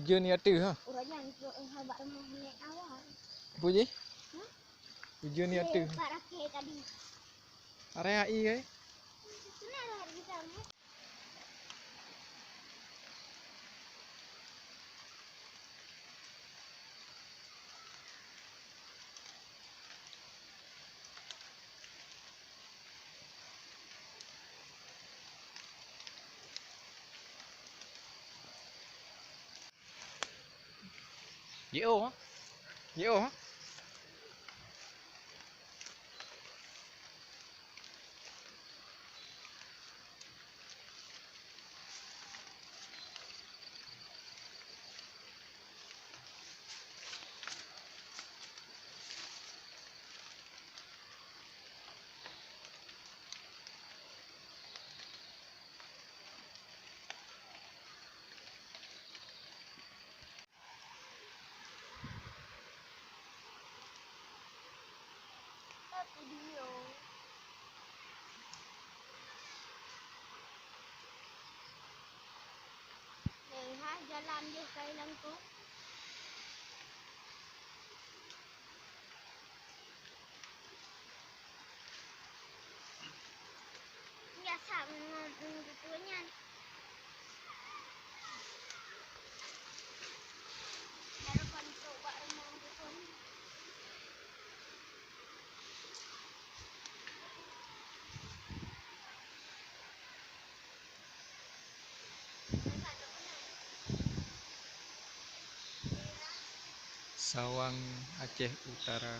Hujan ni ada ha. Orang yang habaq rumah ni awal. Apa je? Hujan ni ada. Pak Rakil tadi. Area ai ke? Benar lah di sana. Yo ha. Yo ha. Apa dia? Lihat jalan dia sekali tu. Biasa menunggu tuanya. Harapan coba rumah tu. Sawang Aceh Utara.